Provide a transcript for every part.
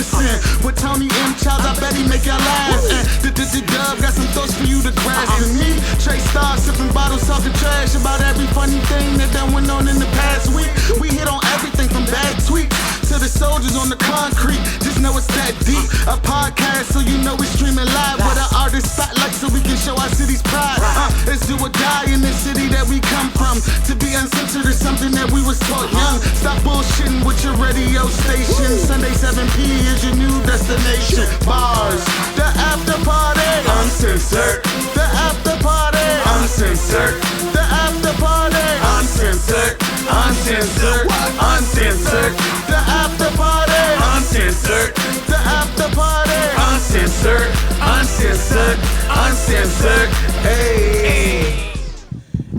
dancing with Tony M. Childs. I bet he make y'all laugh. And the dub got some thoughts for you to grasp. And me, Trey Star, sipping bottles, talking trash about every funny thing that done went on in the past week. We hit on everything from bad tweets to the soldiers on the concrete. Just know it's that deep. A podcast, so you know we streaming live with an artist spotlight, so we can show our city's pride. It's do or die in the city that we come from. To be uncensored is something that we was taught young. Stop bullshitting with your radio station. Sunday 7 p is your new destination. Bars, the after party, uncensored. The after party, uncensored. The after party, uncensored. Uncensored, uncensored. The after party, uncensored. The after party, uncensored. Uncensored, uncensored. Hey.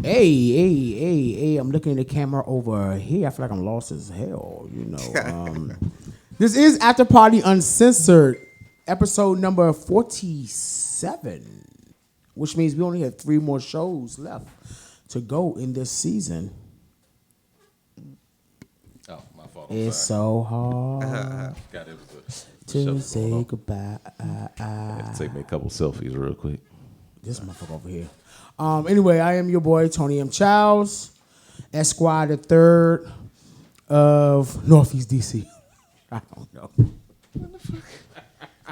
Hey, I'm looking at the camera over here. I feel like I'm lost as hell, you know. This is After Party Uncensored, episode number 47, which means we only have 3 more shows left to go in this season. Oh, my fault. It's so hard God, it was to say goodbye. Take me a couple selfies real quick. This motherfucker over here. Anyway, I am your boy, Tony M. Childs, Esquire the third of Northeast DC. I don't know. What the fuck?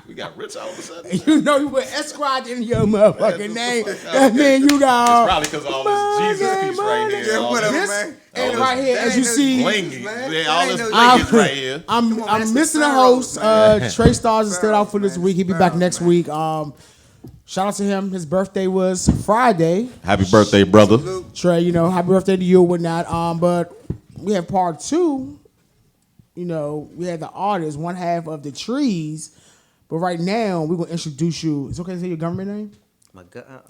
We got rich all of a sudden. You know you put Esquire in your motherfucking name. That mean you got. It's probably because all this Jesus piece right here. Yeah, whatever, This, man. and right here, as you see, Blingy. man. Yeah, all this That ain't bling is right here. I'm missing the host. Trey Stars is still out for this week. He'll be back next week. Shout out to him. His birthday was Friday. Happy birthday, brother. Trey, you know, happy birthday to you and whatnot. But we have part 2. You know, we had the artist, one half of the trees. But right now, we're going to introduce you. It's okay to say your government name? My God.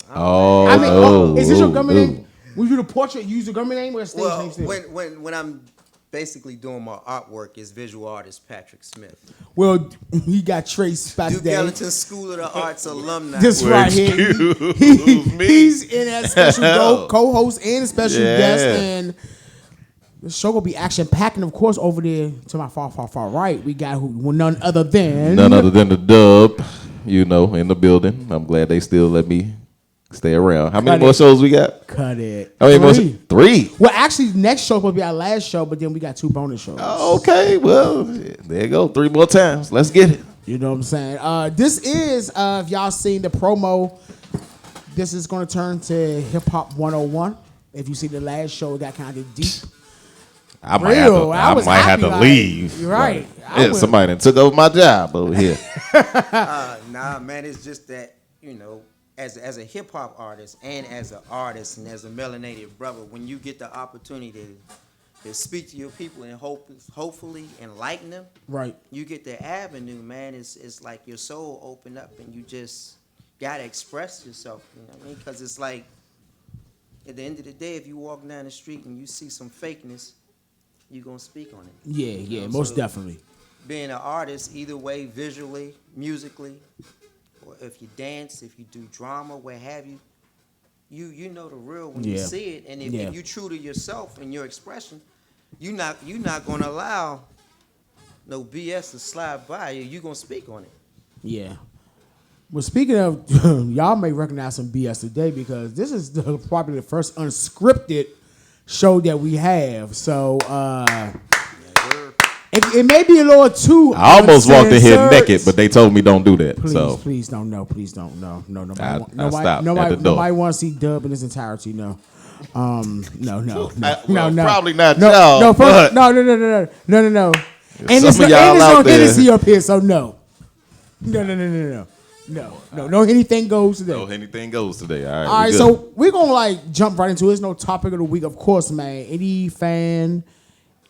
Is this your government name? When you do the portrait, you use your government name or a stage name still? When I'm basically doing my artwork, is visual artist Patrick Smith. Well, he got traced back Duke there. Ellington School of the Arts alumni. This right here. He's in as special co-host and a special guest. And the show will be action-packed. And, of course, over there to my far right, we got none other than the dub, you know, in the building. I'm glad they still let me stay around. How many more shows we got? Cut it. How many more? 3. Well, actually, next show will be our last show, but then we got 2 bonus shows. Oh, okay, well, there you go. 3 more times. Let's get it. You know what I'm saying? This is, if y'all seen the promo, this is going to turn to Hip Hop 101. If you see the last show, it got kind of deep. I might have to leave. You're right. Yeah, somebody done took over my job over here. Nah, man, it's just that, you know, as a hip hop artist and as an artist and as a melanated brother, when you get the opportunity to speak to your people and hopefully enlighten them, right? You get the avenue, man. It's like your soul opened up and you just gotta express yourself. You know what I mean? Because it's like at the end of the day, if you walk down the street and you see some fakeness, you're gonna speak on it. Yeah, you know? most so definitely. Being an artist, either way, visually, musically, or if you dance, if you do drama, what have you, you know the real when you see it. And if you true to yourself and your expression, you're not gonna allow no BS to slide by you. You're gonna speak on it. Yeah. Well, speaking of, y'all may recognize some BS today because this is probably the first unscripted show that we have. So it may be a little too. I almost walked in here naked, but they told me don't do that. Please don't. No, please don't. No. Nobody wants to see Dub in his entirety. No. No. Probably not y'all. No. And it's no Hennessy up here, so no. No, anything goes today. No, anything goes today. All right, so we're going to jump right into it. It's no topic of the week, of course, man. Any fan,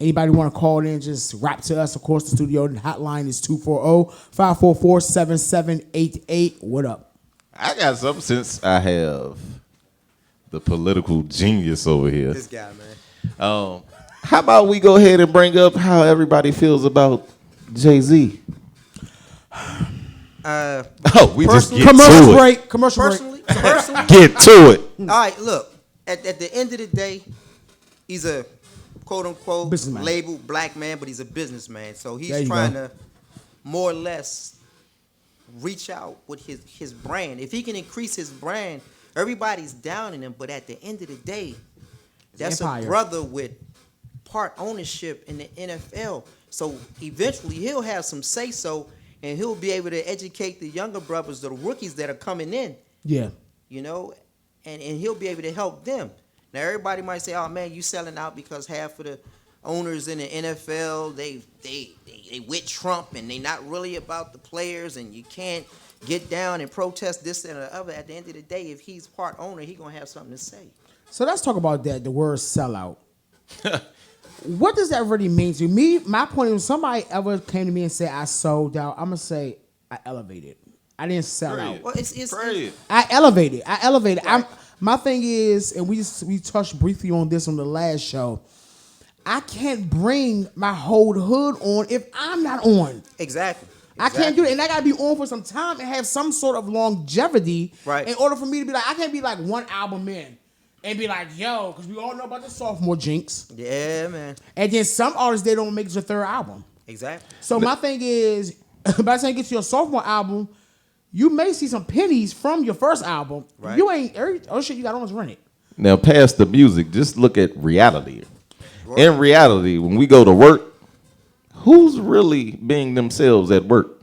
anybody want to call in, just rap to us. Of course, the studio hotline is 240-544-7788. What up? I got something since I have the political genius over here. This guy, man. How about we go ahead and bring up how everybody feels about Jay-Z? We just get commercial to break. it. Commercial Personally, Get to it. all right, look. At the end of the day, he's a quote unquote businessman. labeled black man, but he's a businessman. So he's more or less reach out with his brand. If he can increase his brand, everybody's down in him. But at the end of the day, that's a brother with part ownership in the NFL. So eventually he'll have some say so, and he'll be able to educate the younger brothers, the rookies that are coming in. Yeah. You know, and he'll be able to help them. Now everybody might say, "Oh man, you selling out because half of the owners in the NFL they with Trump and they not really about the players, and you can't get down and protest this and the other." At the end of the day, if he's part owner, he gonna have something to say. So let's talk about that. The word sellout. What does that really mean to me? My point is, somebody ever came to me and said I sold out, I'm gonna say I elevated. I didn't sell out. Well, it's I elevated. Right. My thing is, and we touched briefly on this on the last show. I can't bring my whole hood on if I'm not on. Exactly. I can't do it, and I gotta be on for some time and have some sort of longevity, right? In order for me to be like, I can't be like one album in and be like, yo, because we all know about the sophomore jinx. Yeah, man. And then some artists, they don't make it to their third album. Exactly. So my thing is, by the time you get to your sophomore album, you may see some pennies from your first album. Right. You ain't shit you got on is rented. Now, past the music, just look at reality. Right. In reality, when we go to work, who's really being themselves at work?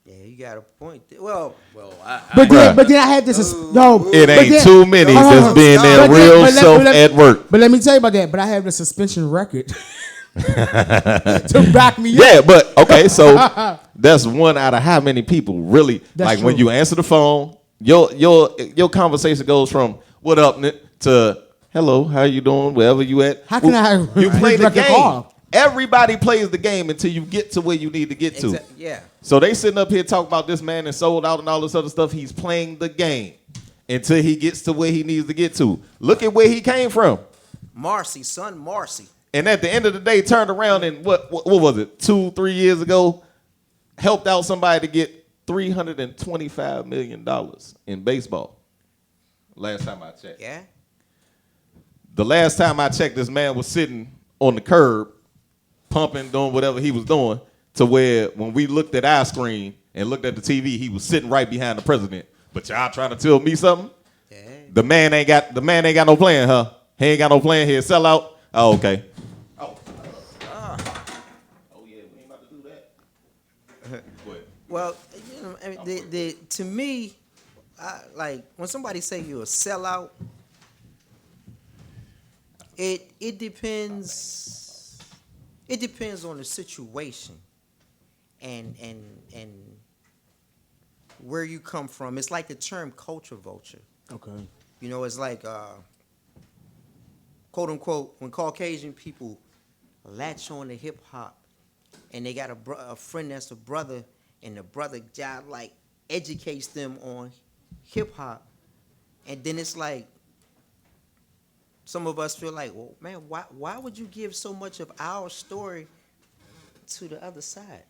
Yeah, you got a point. Well, but then I had this. It ain't too many that's being their real self at work. But let me tell you about that. But I have the suspension record to back me up. Yeah, but okay, so that's one out of how many people really like when you answer the phone. Your conversation goes from "What up" to "Hello, how you doing?" Wherever you at. How can you play the game? Everybody plays the game until you get to where you need to get to. Yeah. So they sitting up here talking about this man and sold out and all this other stuff. He's playing the game until he gets to where he needs to get to. Look at where he came from. Marcy. And at the end of the day, turned around and what was it? 2-3 years ago, helped out somebody to get $325 million in baseball. Last time I checked. Yeah. The last time I checked, this man was sitting on the curb, pumping, doing whatever he was doing, to where when we looked at our screen and looked at the TV, he was sitting right behind the president. But y'all trying to tell me something? Yeah. The man ain't got no plan, huh? He ain't got no plan here. Sell out. Oh, okay. Oh yeah, we ain't about to do that. Well, you know, I mean, to me, like when somebody say you're a sellout, it depends. It depends on the situation, and where you come from. It's like the term culture vulture. Okay. You know, it's like quote unquote when Caucasian people latch on to hip hop, and they got a friend that's a brother, and the brother job like educates them on hip hop, and then it's like some of us feel like, well, man, why would you give so much of our story to the other side?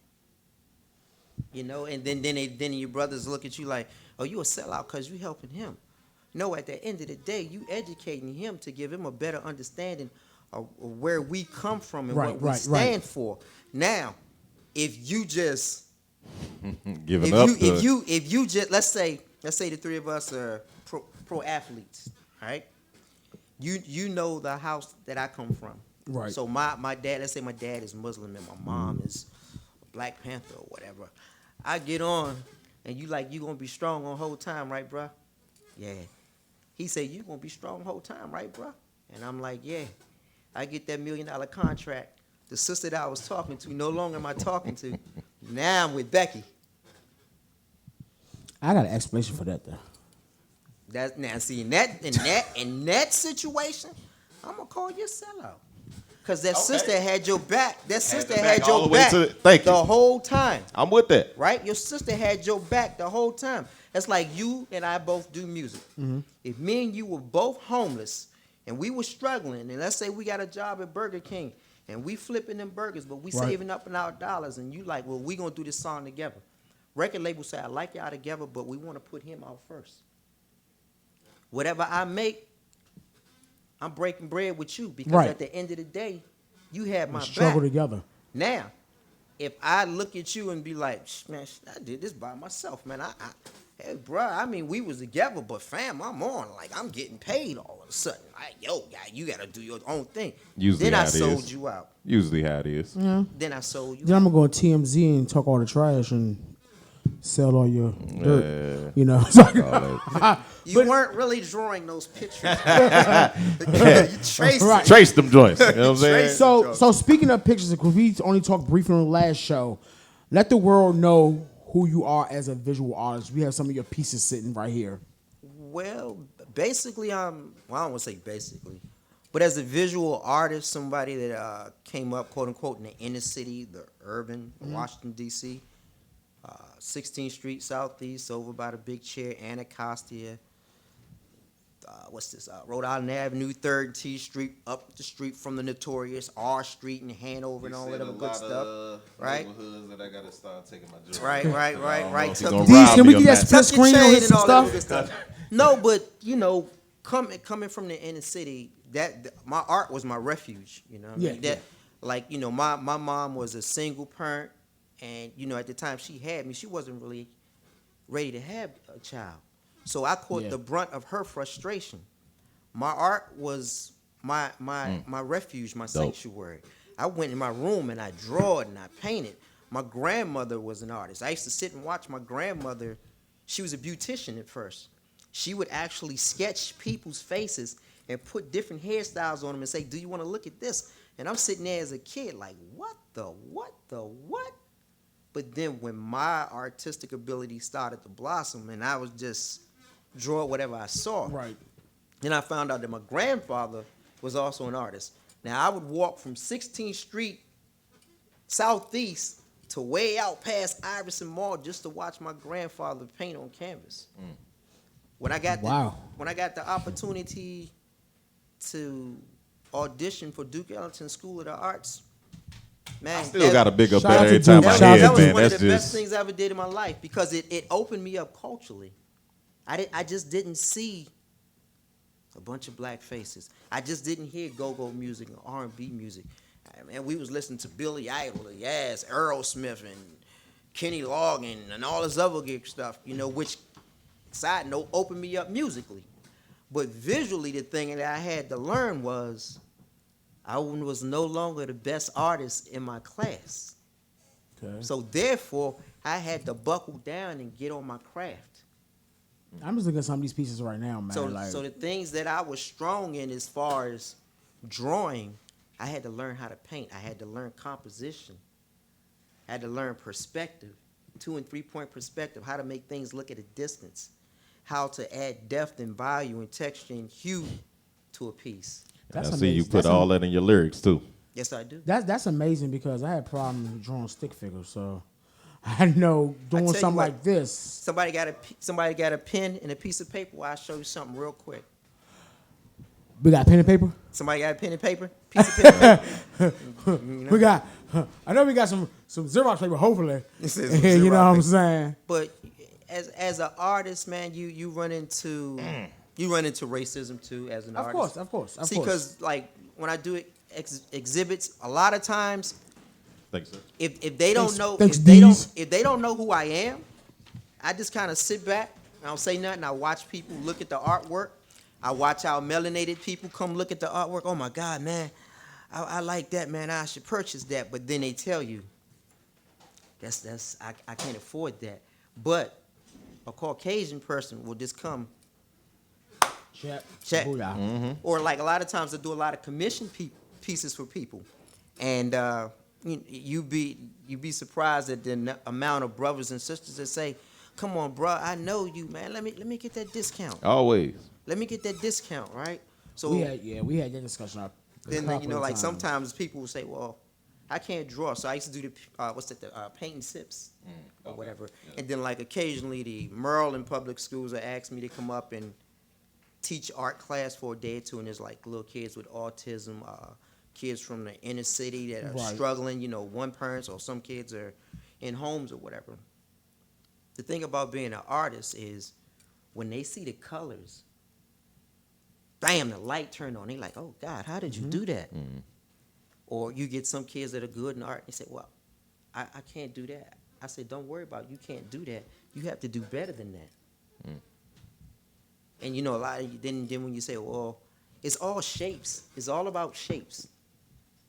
You know, and then your brothers look at you like, oh, you a sellout because you helping him. No, at the end of the day, you educating him to give him a better understanding of where we come from and what we stand for. Now, if you just if you just let's say the three of us are pro athletes, all right? You know the house that I come from. Right. So my dad, let's say my dad is Muslim and my mom is Black Panther or whatever. I get on and you gonna be strong on whole time, right, bruh? Yeah. He said, you gonna be strong whole time, right, bruh? And I'm like, yeah. I get that $1 million contract. The sister that I was talking to, no longer am I talking to. Now I'm with Becky. I got an explanation for that though. That's now see in that situation, I'm gonna call you a sellout. Cause that sister had your back. That sister had your back the whole time. I'm with that. Right? Your sister had your back the whole time. That's like you and I both do music. Mm-hmm. If me and you were both homeless and we were struggling, and let's say we got a job at Burger King and we flipping them burgers, but we saving up in our dollars, and you like, well, we gonna do this song together. Record label say, I like y'all together, but we want to put him out first. Whatever I make, I'm breaking bread with you because at the end of the day, you had my struggle back. Together. Now, if I look at you and be like, man, I did this by myself, man. Hey, bro, I mean, we was together, but fam, I'm on. Like, I'm getting paid all of a sudden. Like, yo, guy, you got to do your own thing. Usually then how I it sold is. you out. Usually how it is. Then I sold you Then out. I'm going to go to TMZ and talk all the trash and sell all your dirt. Yeah. You know? You weren't really drawing those pictures. You traced Right. it. Trace them joints. You know what I'm saying? So speaking of pictures, because we only talked briefly on the last show, let the world know who you are as a visual artist. We have some of your pieces sitting right here. Well, basically, I don't want to say basically, but as a visual artist, somebody that came up, quote unquote, in the inner city, the urban, Washington, D.C., 16th Street Southeast, over by the Big Chair, Anacostia. Rhode Island Avenue, 3rd T Street, up the street from the notorious R Street and Hanover and all that other good stuff. Right? Neighborhoods that I gotta start taking my job. Right. D's, can we get that split screen on this stuff? No, but coming from the inner city, that my art was my refuge. You know, my mom was a single parent, and at the time she had me, she wasn't really ready to have a child. So I caught the brunt of her frustration. My art was my refuge, my sanctuary. I went in my room and I drawed and I painted. My grandmother was an artist. I used to sit and watch my grandmother. She was a beautician at first. She would actually sketch people's faces and put different hairstyles on them and say, do you want to look at this? And I'm sitting there as a kid like, what? But then when my artistic ability started to blossom and I was just draw whatever I saw. Right. Then I found out that my grandfather was also an artist. Now, I would walk from 16th Street Southeast to way out past Iverson Mall just to watch my grandfather paint on canvas. When I got the opportunity to audition for Duke Ellington School of the Arts, man, I still got a big up Shout out every to time Duke. I Shout out hear to it, that was man. one of That's the best just things I ever did in my life because it opened me up culturally. I just didn't see a bunch of black faces. I just didn't hear go-go music and R&B music. And we was listening to Billy Idol, Aerosmith, and Kenny Loggins, and all this other good stuff, which, side note, opened me up musically. But visually, the thing that I had to learn was I was no longer the best artist in my class. Okay. So therefore, I had to buckle down and get on my craft. I'm just looking at some of these pieces right now, man. So the things that I was strong in as far as drawing, I had to learn how to paint. I had to learn composition. I had to learn perspective, 2 and 3 point perspective, how to make things look at a distance, how to add depth and value and texture and hue to a piece. I see you put all that in your lyrics too. Yes, I do. That's amazing because I had problems drawing stick figures, so I know doing something like this. Somebody got a pen and a piece of paper. Well, I'll show you something real quick. We got pen and paper? Somebody got a pen and paper? Piece of pen and paper. We got, I know we got some Xerox paper, hopefully. You know what I'm saying? But as an artist, man, you run into racism too as an artist. Of course. See, because like when I do exhibits, a lot of times, Thanks, sir. if they don't know if they don't know who I am, I just kind of sit back. I don't say nothing. I watch people look at the artwork. I watch how melanated people come look at the artwork. Oh my God, man, I like that, man. I should purchase that. But then they tell you, I can't afford that. But a Caucasian person will just come. Check. Mm-hmm. Or like a lot of times I do a lot of commission pieces for people, and you'd be surprised at the amount of brothers and sisters that say, "Come on, bro, I know you, man. Let me get that discount. Always. Let me get that discount, right?" So we had that discussion. Then sometimes people will say, "Well, I can't draw," so I used to do the paint and sips or whatever, and then like occasionally the Maryland public schools will ask me to come up and teach art class for a day or two, and there's like little kids with autism, kids from the inner city that are struggling, one parents, or some kids are in homes or whatever. The thing about being an artist is when they see the colors, bam, the light turned on. They like, oh God, how did you do that? Mm-hmm. Or you get some kids that are good in art and they say, well, I can't do that. I said, don't worry about it. You can't do that. You have to do better than that. And a lot of then when you say, well, it's all shapes. It's all about shapes,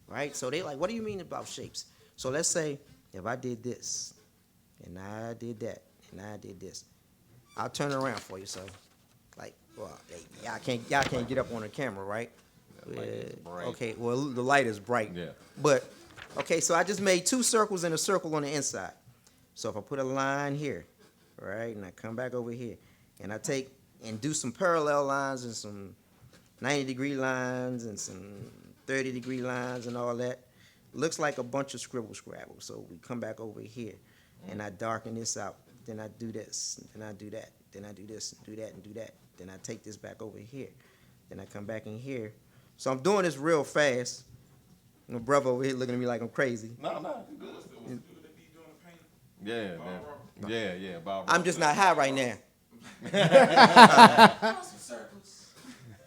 right? So they like, what do you mean about shapes? So let's say if I did this, and I did that, and I did this, I'll turn it around for you. So, like, well, y'all can't get up on the camera, right? Okay, well, the light is bright. Yeah. But okay, so I just made 2 circles and a circle on the inside. So if I put a line here, right, and I come back over here, and I take and do some parallel lines and some 90-degree lines and some 30-degree lines and all that, looks like a bunch of scribble scrabble. So we come back over here, and I darken this out. Then I do this, and then I do that. Then I do this, and do that, and do that. Then I take this back over here. Then I come back in here. So I'm doing this real fast. My brother over here looking at me like I'm crazy. No, you good. Yeah, man. Yeah. Bob I'm just not high right now.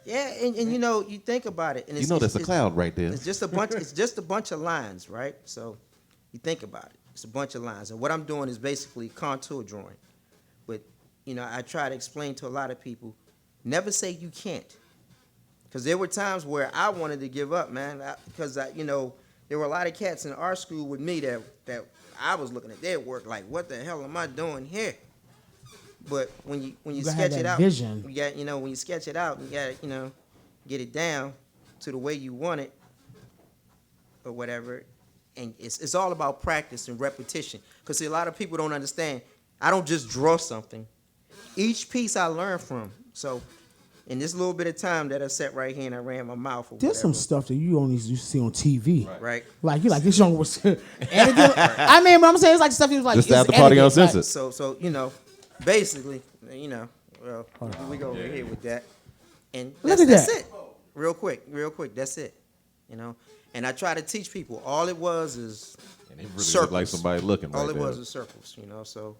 Yeah, and you think about it, and it's, that's a cloud right there. It's just a bunch. It's just a bunch of lines, right? So you think about it. It's a bunch of lines, and what I'm doing is basically contour drawing. But I try to explain to a lot of people, never say you can't, because there were times where I wanted to give up, man, because there were a lot of cats in our school with me that I was looking at their work like, what the hell am I doing here? But when you sketch it out, vision. you got when you sketch it out, you got get it down to the way you want it, or whatever. And it's all about practice and repetition. Because a lot of people don't understand. I don't just draw something. Each piece I learn from. So in this little bit of time that I sat right here and I ran my mouth, or There's some whatever, stuff that you only used to see on TV. right? Like this young was edited. I mean, but I'm saying it's like stuff you was like Just it's after party edited, Uncensored. So basically, well, we go over here with that, and Look that's, at that's that. it. Real quick, that's it. And I try to teach people. All it was is And it really circles. looked like somebody looking All right it there. was is circles. So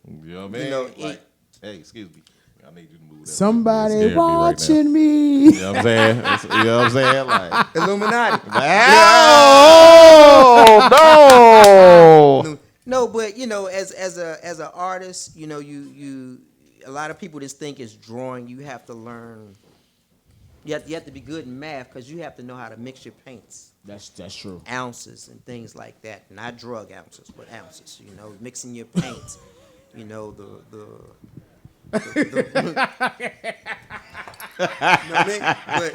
You know what I mean? it- Hey, excuse me. I need you to move that. Somebody You're scaring me right now. watching me. You know what I'm saying? You know what I'm saying? Like, Illuminati. oh no! No, but as an artist, you a lot of people just think it's drawing. You have to learn. You have to be good in math because you have to know how to mix your paints, That's true. ounces and things like that. Not drug ounces, but ounces. Mixing your paints. You know what I mean?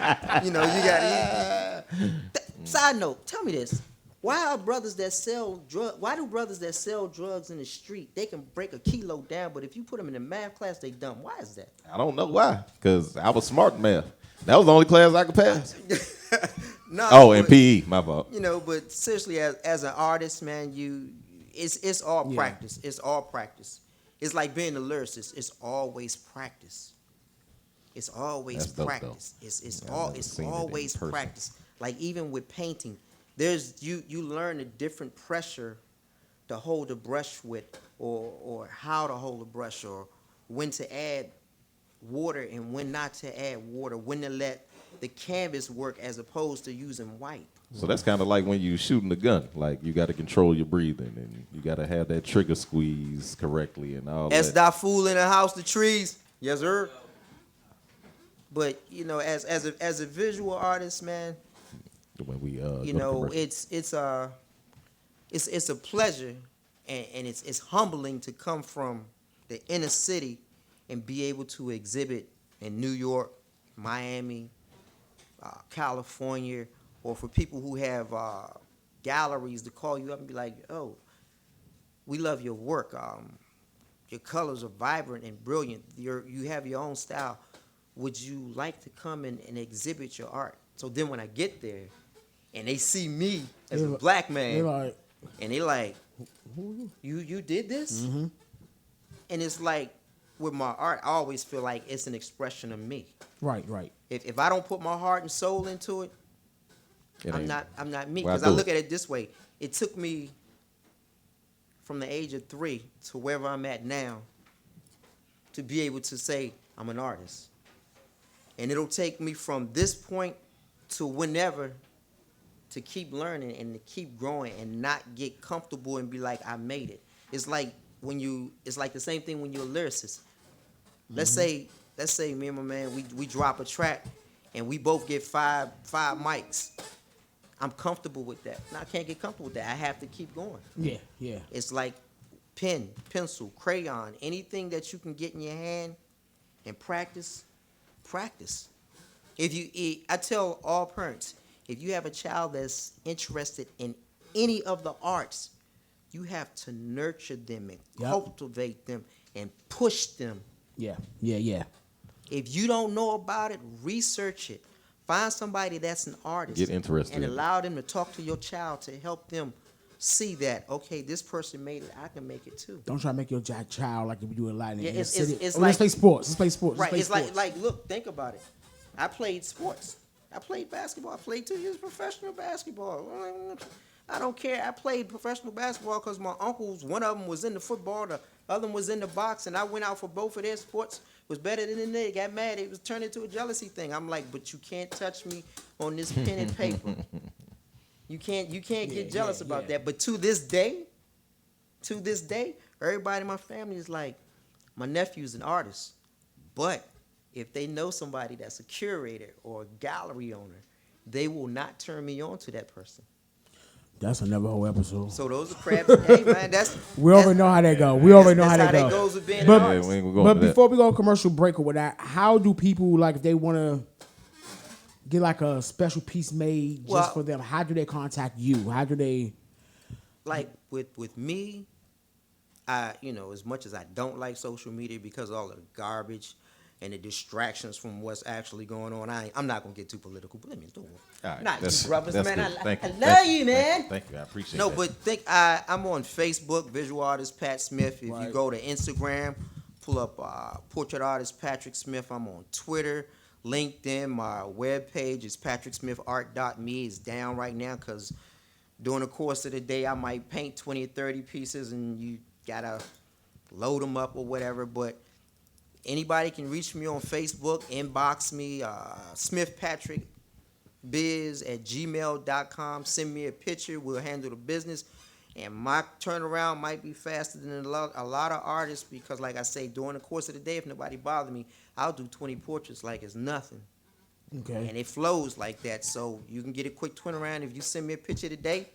But you got. Side note, tell me this: why do brothers that sell drugs in the street, they can break a kilo down, but if you put them in a math class, they dumb? Why is that? I don't know why. Because I was smart in math. That was the only class I could pass. No. And PE, my fault. But seriously, as an artist, man, it's all practice. It's all practice. It's like being a lyricist. It's always practice. It's always That's dope, practice. though. It's seen it in always person. practice. Like even with painting, there's you learn a different pressure to hold the brush with, or how to hold the brush, or when to add water and when not to add water, when to let the canvas work as opposed to using white. So that's kind of like when you shooting a gun. Like you got to control your breathing and you got to have that trigger squeeze correctly and all As that. that fool in the house, the trees. Yes, sir. But as a visual artist, man, When we it's a pleasure, and it's humbling to come from the inner city and be able to exhibit in New York, Miami, California, or for people who have galleries to call you up and be like, oh, we love your work. Your colors are vibrant and brilliant. You have your own style. Would you like to come and exhibit your art? So then when I get there and they see me as a black man, and they like, you did this? Mm-hmm. And it's like, with my art, I always feel like it's an expression of me. Right. If I don't put my heart and soul into it, I'm not me. Because I look at it this way. It took me from the age of 3 to wherever I'm at now to be able to say I'm an artist. And it'll take me from this point to whenever to keep learning and to keep growing and not get comfortable and be like, I made it. It's like it's like the same thing when you're a lyricist. Let's say me and my man, we drop a track and we both get five mics. I'm comfortable with that. Now I can't get comfortable with that. I have to keep going. Yeah. It's like pen, pencil, crayon, anything that you can get in your hand and practice. I tell all parents, if you have a child that's interested in any of the arts, you have to nurture them and cultivate them and push them. Yeah. If you don't know about it, research it. Find somebody that's an artist. Get interested. And allow them to talk to your child to help them see that, okay, this person made it, I can make it too. Don't try to make your child like if you do a lot in Yeah, it's like, like, let's play sports. Right, it's like, look, think about it. I played sports. I played basketball. I played 2 years professional basketball. I don't care. I played professional basketball because my uncles, one of them was in the football, the other one was in the box, and I went out for both of their sports. Was better than they got mad. It was turned into a jealousy thing. I'm like, but you can't touch me on this pen and paper. You can't get jealous about that. But to this day, everybody in my family is like, my nephew's an artist. But if they know somebody that's a curator or a gallery owner, they will not turn me on to that person. That's another whole episode. So those are crabs. Hey man, we already know how they go. We already know how they go. Goes with being but an artist. but before we go commercial break or whatever, how do people, like, if they want to get like a special piece made just for them, how do they contact you? How do they? Like with me, I, as much as I don't like social media because of all of the garbage and the distractions from what's actually going on, I'm not gonna get too political, but let me do it. All right, Not you, brothers, that's man. good. I love you, man. Thank you. I appreciate No, that. but I'm on Facebook, visual artist Pat Smith. If you go to Instagram, pull up portrait artist Patrick Smith. I'm on Twitter, LinkedIn. My webpage is patricksmithart.me. It's down right now because during the course of the day, I might paint 20 or 30 pieces and you gotta load them up or whatever. But anybody can reach me on Facebook, inbox me, smithpatrickbiz@gmail.com. Send me a picture. We'll handle the business. And my turnaround might be faster than a lot of artists because, like I say, during the course of the day, if nobody bothers me, I'll do 20 portraits like it's nothing. Okay. And it flows like that. So you can get a quick turnaround. If you send me a picture today,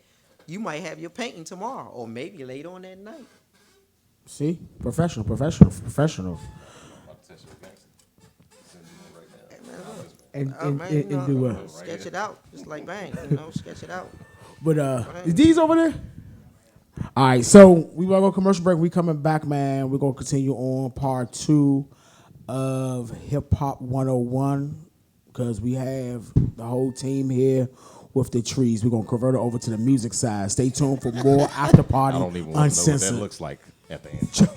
you might have your painting tomorrow or maybe later on that night. See? Professional. And do what? Sketch it out. Just like bang, sketch it out. But is these over there? All right, so we gonna go commercial break. We coming back, man. We're gonna continue on part 2 of Hip Hop 101 because we have the whole team here with the trees. We're gonna convert it over to the music side. Stay tuned for more after party. I don't even want to know what Uncensored. that looks like at the end.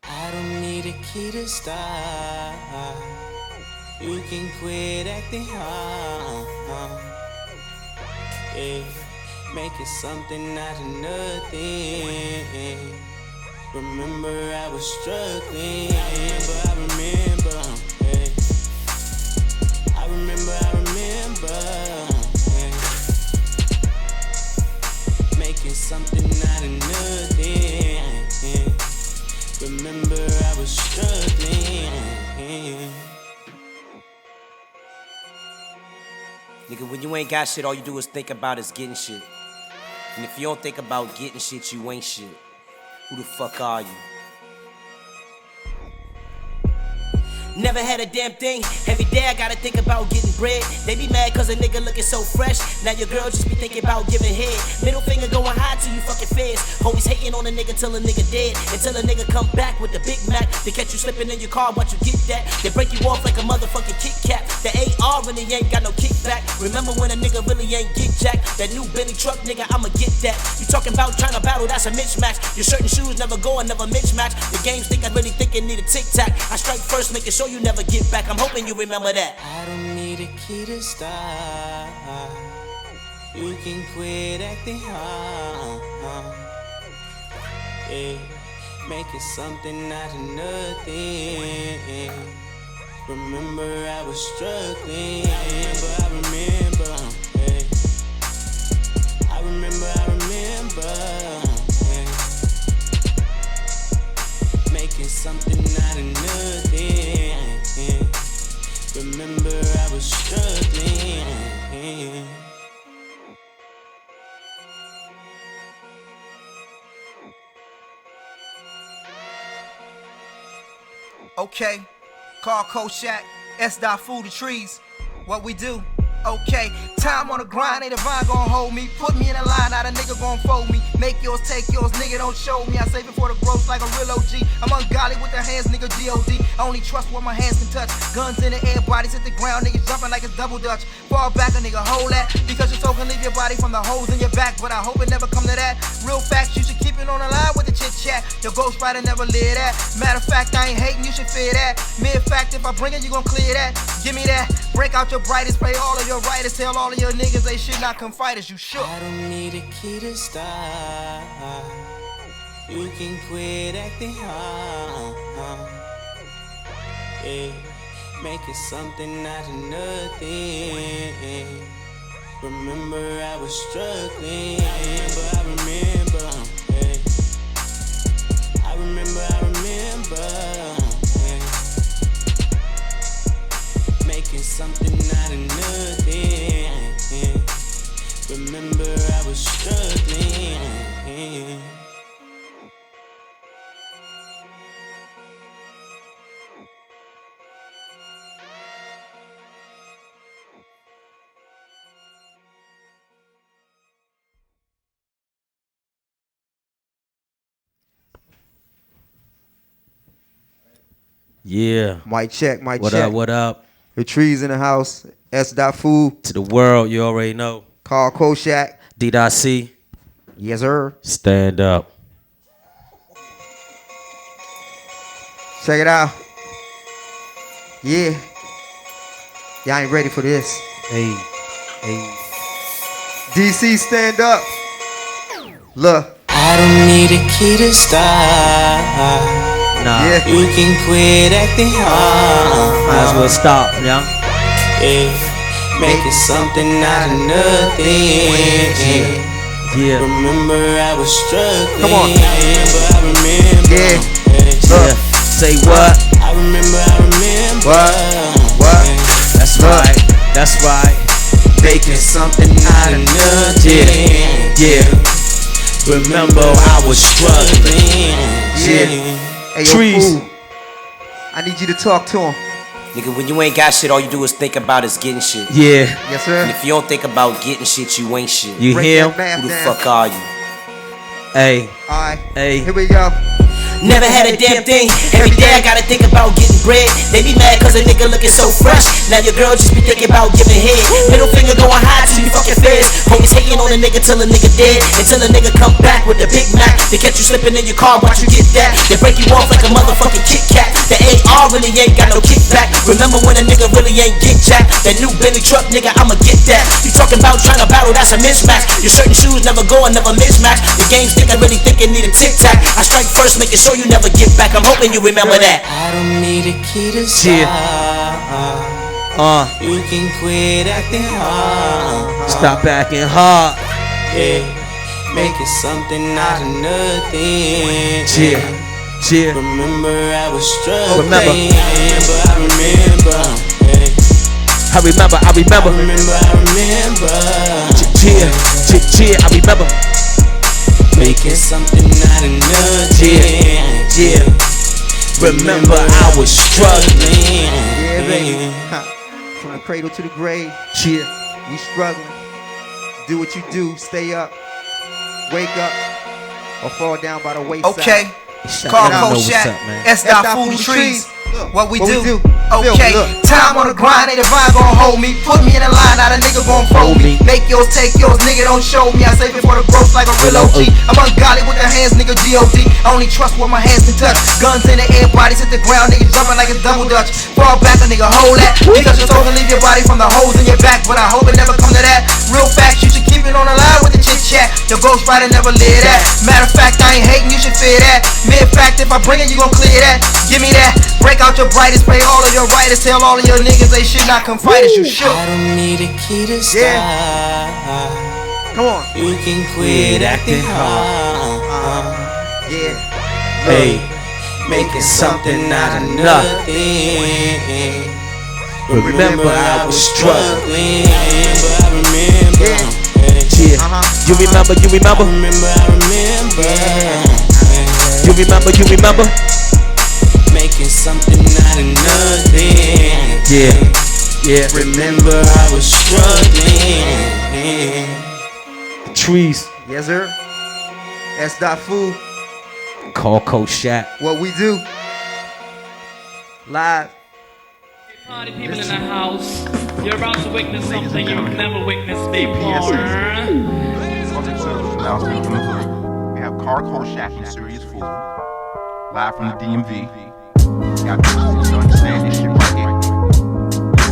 I don't need a key to start. You can quit acting hard. Yeah. Make it something out of nothing. Remember I was struggling. I remember. Yeah. I remember. Yeah. Making something out of nothing. Yeah. Remember I was struggling. Nigga, when you ain't got shit, all you do is think about is getting shit. And if you don't think about getting shit, you ain't shit. Who the fuck are you? Never had a damn thing. Every day I gotta think about getting bread. They be mad cause a nigga looking so fresh. Now your girl just be thinking about giving head. Middle finger going high to you fucking feds. Always hating on a nigga till a nigga dead. Until a nigga come back with the Big Mac. They catch you slipping in your car once you get that. They break you off like a motherfucking Kit Kat. The AR really ain't got no kickback. Remember when a nigga really ain't get jack? That new Bentley truck nigga, I'ma get that. You talking about trying to battle, that's a mismatch. Your shirt and shoes never go and never mismatch. The games think I really think it need a tic-tac. I strike first, making sure you never get back. I'm hoping you remember that. I don't need a key to start. You can quit acting hard. Yeah, making something out of nothing. Remember I was struggling, but I remember. Yeah. I remember. Yeah. Making something out of nothing. Yeah. Remember I was struggling. Yeah. Okay, call Koshak, S. Food the trees. What we do? Okay, time on the grind, ain't a vine gon' hold me. Put me in a line, not a nigga gon' fold me. Make yours, take yours, nigga don't show me. I save it for the growth like a real OG. I'm ungodly with the hands, nigga G.O.D. I only trust what my hands can touch. Guns in the air, bodies hit the ground, niggas jumping like it's double dutch. Fall back, a nigga hold that, because your soul can leave your body from the holes in your back. But I hope it never come to that. Real facts, you should keep it on the line with the chit chat. Your ghost rider never live that. Matter of fact, I ain't hating, you should fear that. Mere fact, if I bring it, you gon' clear that. Give me that. Break out your brightest, play all of your writers, tell all of your niggas they should not come fight us, you shook. I don't need a key to start. You can quit acting hard. Yeah, making something out of nothing. Remember I was struggling, but I remember. Yeah. I remember. Yeah. Making something out of nothing. Remember I was struggling. Yeah. Mic check. What up? What up? The trees in the house. S. Food. To the world, you already know. Carl Koshak. D.C. Yes, sir. Stand up. Check it out. Yeah. Y'all ain't ready for this. Hey. DC, stand up. Look. I don't need a key to start. Nah. Yeah. You can quit acting hard. Might as well stop, yeah. Yeah. Making something out of nothing. Yeah. Remember I was struggling. Come on. But I remember. Yeah. Yeah. Say what? I remember. What? That's right. Making something out of nothing. Yeah. Remember I was struggling. Yeah. Hey, yo, Trees. Fool. I need you to talk to him. Nigga, when you ain't got shit, all you do is think about is getting shit. Yeah. Yes, sir. And if you don't think about getting shit, you ain't shit. You Break hear? that math Who the down. fuck are you? Hey. Alright. Hey. Here we go. Never had a damn thing. Every day I gotta think about getting bread. They be mad cause a nigga looking so fresh. Now your girl just be thinking about giving head. Middle finger going high till you fucking feds. Homies hating on a nigga till a nigga dead. Until a nigga come back with the Big Mac. They catch you slipping in your car, watch you get that. They break you off like a motherfucking Kit Kat. The AR really ain't got no kickback. Remember when a nigga really ain't get jack? That new Bentley truck, nigga, I'ma get that. You talking about trying to battle, that's a mismatch. Your shirt and shoes never go and never mismatch. The game stick, I really think it need a tic-tac. I strike first, making sure you never get back. I'm hoping you remember that. I don't need a key to start. You can quit acting hard. Stop acting hard. Yeah. Making something out of nothing. Yeah. Remember I was struggling. Remember. But I remember. Yeah. I remember. I remember. I remember. Making something out of nothing. Yeah. Remember I was struggling. Yeah, baby. From the cradle to the grave. Yeah. We struggling. Do what you do. Stay up. Wake up. Or fall down by the wayside. Okay, call Koshak, S. Food the trees. What we do? Okay, time on the grind, ain't a vine gon' hold me. Put me in a line, not a nigga gon' fold me. Make yours, take yours, nigga don't show me. I save it for the growth like a real OG. I'm ungodly with the hands, nigga G.O.D. I only trust what my hands can touch. Guns in the air, bodies hit the ground, niggas jumping like it's double dutch. Fall back, a nigga hold that, because your soul can leave your body from the holes in your back. But I hope it never come to that. Real facts, you should keep it keep it on the line with the chit chat. Your ghostwriter never live that. Matter of fact, I ain't hating, you should fear that. Mid fact, if I bring it, you gon' clear that. Give me that. Break out your brightest, pay all of your writers, tell all of your niggas they should not come fight us. You should. I don't need a key to stop. Come on. You can quit acting hard. Yeah. Hey, making something out of nothing. Remember I was struggling. I remember. Yeah. You remember, you remember? I remember. You remember, you remember? Making something out of nothing. Yeah, yeah. Remember I was struggling. Trees. Yes, sir. S.Food. Call Coach Shaq. What we do. Live. Party people in the house, you're about to witness something you've never witnessed before. We have Carco Shack and Serious Food, live from the DMV. Got to understand this shit right here.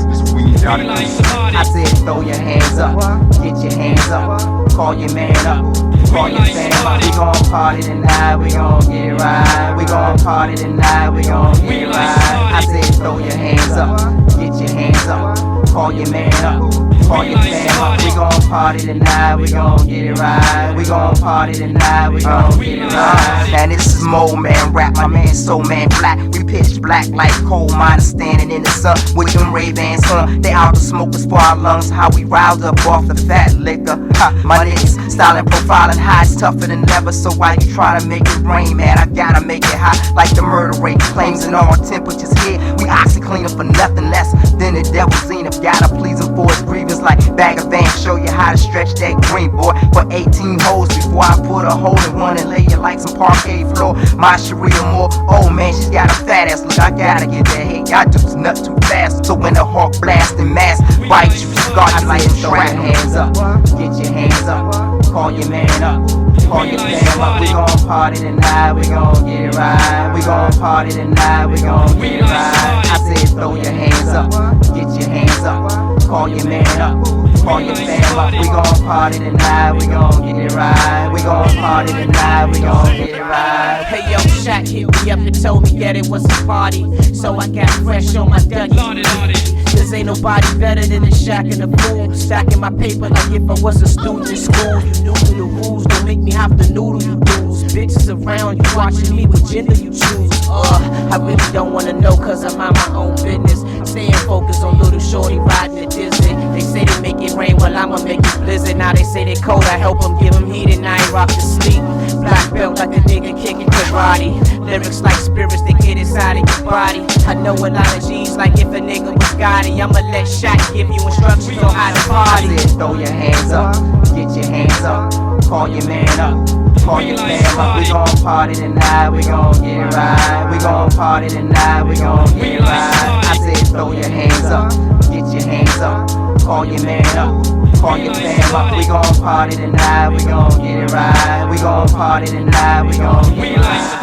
This is what we need y'all to do. I said throw your hands up, get your hands up, call your man up, call your fam up. We gon' party tonight, we gon' get it right. We gon' party tonight, we gon' get it right. I said throw your hands up, get your hands up, call your man up, call your fam up. We gon' party tonight, we gon' get it right. We gon' party tonight, we gon' get it right. Now this is Mo Man Rap, my man Soul Man Black. We pitch black like coal miners standing in the sun with them Ray-Bans on. They out to smoke us for our lungs. How we riled up off the fat liquor. My niggas styling, profiling high, it's tougher than ever. So why you trying to make it rain, man? I gotta make it hot like the murder rate claims and all temperatures here. We oxy cleaner for nothing less than the devil's zenith. Gotta please him for his grievance like bag of vans. Show you how to stretch that green boy for 18 holes before I put a hole in one and lay you like some parquet floor. My Sharia Moore, oh man, she's got a fat ass. Look, I gotta get that hit. Y'all dudes nut too fast. So when the hawk blast and mass bite you, start you like throw your hands up, get your hands up, call your man up, call your fam up. We gon' party tonight, we gon' get it right. We gon' party tonight, we gon' get it right. I said throw your hands up, get your hands up, call your man up, call your fam up. We gon' party tonight, we gon' get it right. We gon' party tonight, we gon' get it right. Hey yo, Shaq hit me up and told me that it was a party, so I got fresh on my Dougie. Cause ain't nobody better than the Shaq and the fool. Stacking my paper like if I was a student in school. You knew the rules, don't make me have to noodle you dudes. Bitches around you watching me, what gender you choose. I really don't wanna know cause I'm on my own business. Staying focused on little shorty riding the Disney. They say they make it rain, well I'ma make it blizzard. Now they say they cold, I help them give them heat and I ain't rock to sleep. Black belt like a nigga kicking karate. Lyrics like spirits that get inside of your body. I know a lot of G's like if a nigga was Gotti. I'ma let Shaq give you instructions on how to party. I said throw your hands up, get your hands up, call your man up, call your fam up. We gon' party tonight, we gon' get it right. We gon' party tonight, we gon' get it right. I said throw your hands up, get your hands up, call your man up, call your fam up. We gon' party tonight, we gon' get it right. We gon' party tonight, we gon' get it right.